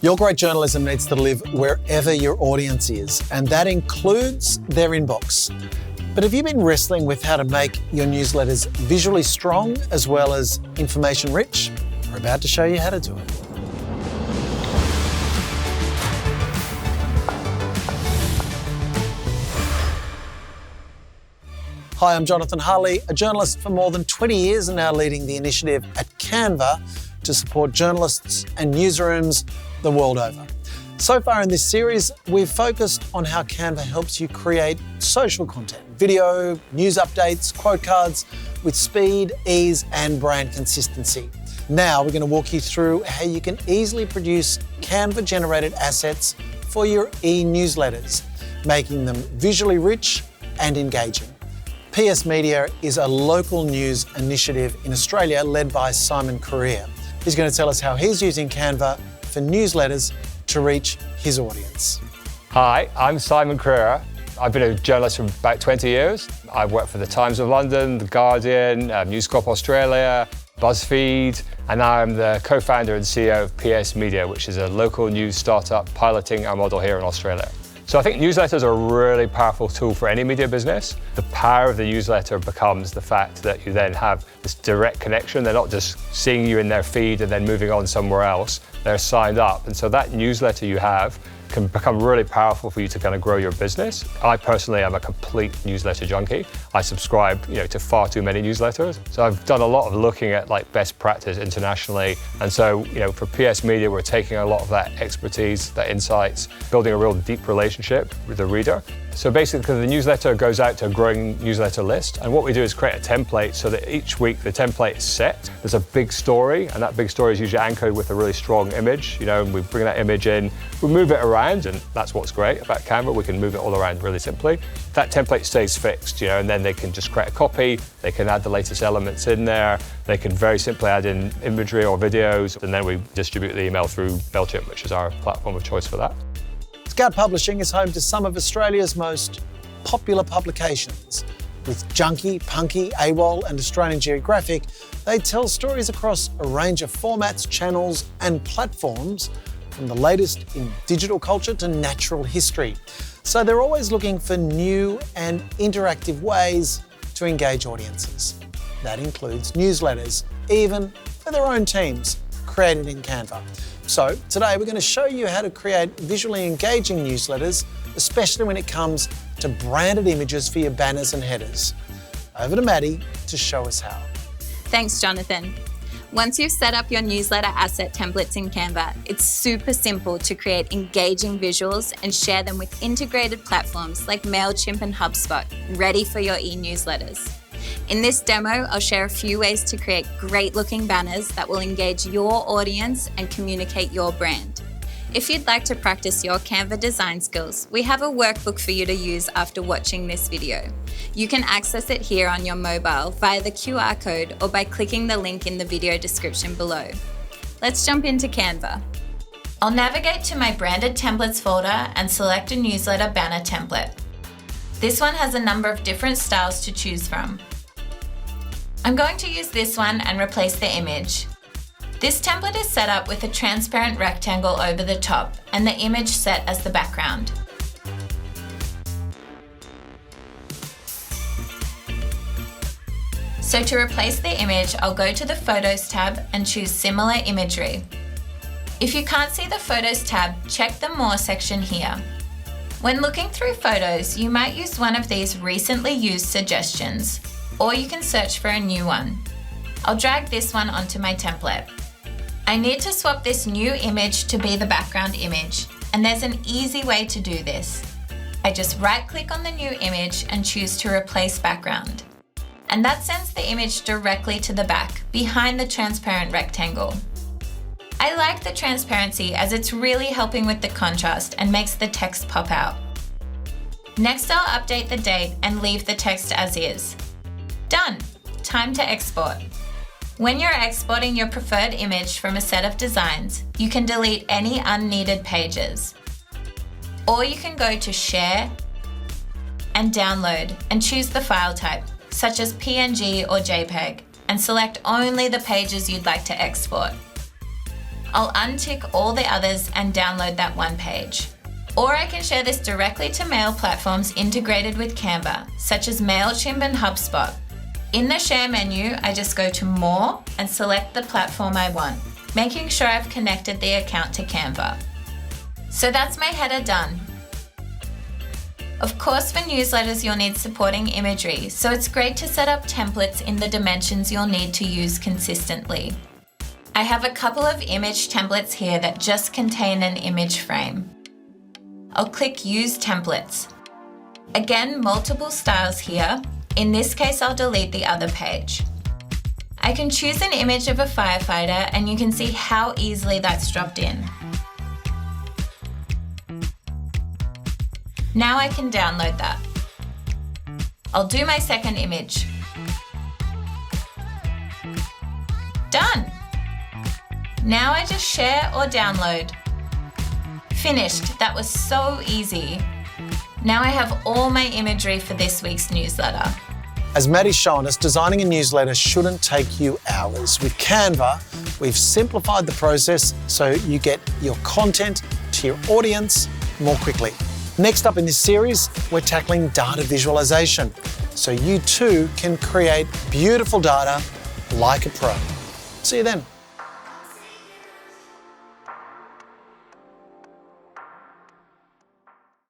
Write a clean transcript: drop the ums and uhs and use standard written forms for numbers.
Your great journalism needs to live wherever your audience is, and that includes their inbox. But have you been wrestling with how to make your newsletters visually strong as well as information rich? We're about to show you how to do it. Hi, I'm Jonathan Harley, a journalist for more than 20 years and now leading the initiative at Canva to support journalists and newsrooms the world over. So far in this series, we've focused on how Canva helps you create social content, video, news updates, quote cards with speed, ease, and brand consistency. Now we're going to walk you through how you can easily produce Canva-generated assets for your e-newsletters, making them visually rich and engaging. PS Media is a local news initiative in Australia led by Simon Correa. He's going to tell us how he's using Canva for newsletters to reach his audience. Hi, I'm Simon Correa. I've been a journalist for about 20 years. I've worked for the Times of London, The Guardian, News Corp Australia, BuzzFeed, and now I'm the co-founder and CEO of PS Media, which is a local news startup piloting our model here in Australia. So I think newsletters are a really powerful tool for any media business. The power of the newsletter becomes the fact that you then have this direct connection. They're not just seeing you in their feed and then moving on somewhere else. They're signed up. And so that newsletter you have can become really powerful for you to kind of grow your business. I personally am a complete newsletter junkie. I subscribe, to far too many newsletters. So I've done a lot of looking at best practice internationally. And so, for PS Media, we're taking a lot of that expertise, that insights, building a real deep relationship with the reader. So basically the newsletter goes out to a growing newsletter list. And what we do is create a template so that each week the template is set. There's a big story, and that big story is usually anchored with a really strong image, and we bring that image in, we move it around, and that's what's great about Canva. We can move it all around really simply. That template stays fixed, and then they can just create a copy, they can add the latest elements in there, they can very simply add in imagery or videos, and then we distribute the email through Mailchimp, which is our platform of choice for that. Scout Publishing is home to some of Australia's most popular publications. With Junkie, Punky, AWOL and Australian Geographic, they tell stories across a range of formats, channels and platforms, from the latest in digital culture to natural history. So they're always looking for new and interactive ways to engage audiences. That includes newsletters, even for their own teams, created in Canva. So today we're going to show you how to create visually engaging newsletters, especially when it comes to branded images for your banners and headers. Over to Maddie to show us how. Thanks, Jonathan. Once you've set up your newsletter asset templates in Canva, it's super simple to create engaging visuals and share them with integrated platforms like Mailchimp and HubSpot, ready for your e-newsletters. In this demo, I'll share a few ways to create great-looking banners that will engage your audience and communicate your brand. If you'd like to practice your Canva design skills, we have a workbook for you to use after watching this video. You can access it here on your mobile via the QR code or by clicking the link in the video description below. Let's jump into Canva. I'll navigate to my branded templates folder and select a newsletter banner template. This one has a number of different styles to choose from. I'm going to use this one and replace the image. This template is set up with a transparent rectangle over the top and the image set as the background. So to replace the image, I'll go to the Photos tab and choose Similar Imagery. If you can't see the Photos tab, check the More section here. When looking through photos, you might use one of these recently used suggestions, or you can search for a new one. I'll drag this one onto my template. I need to swap this new image to be the background image, and there's an easy way to do this. I just right-click on the new image and choose to replace background. And that sends the image directly to the back, behind the transparent rectangle. I like the transparency as it's really helping with the contrast and makes the text pop out. Next, I'll update the date and leave the text as is. Done! Time to export. When you're exporting your preferred image from a set of designs, you can delete any unneeded pages. Or you can go to Share and Download and choose the file type, such as PNG or JPEG, and select only the pages you'd like to export. I'll untick all the others and download that one page. Or I can share this directly to mail platforms integrated with Canva, such as Mailchimp and HubSpot. In the Share menu, I just go to More and select the platform I want, making sure I've connected the account to Canva. So that's my header done. Of course, for newsletters, you'll need supporting imagery, so it's great to set up templates in the dimensions you'll need to use consistently. I have a couple of image templates here that just contain an image frame. I'll click Use Templates. Again, multiple styles here. In this case, I'll delete the other page. I can choose an image of a firefighter and you can see how easily that's dropped in. Now I can download that. I'll do my second image. Done! Now I just share or download. Finished. That was so easy. Now I have all my imagery for this week's newsletter. As Maddie's shown us, designing a newsletter shouldn't take you hours. With Canva, we've simplified the process so you get your content to your audience more quickly. Next up in this series, we're tackling data visualization, so you too can create beautiful data like a pro. See you then.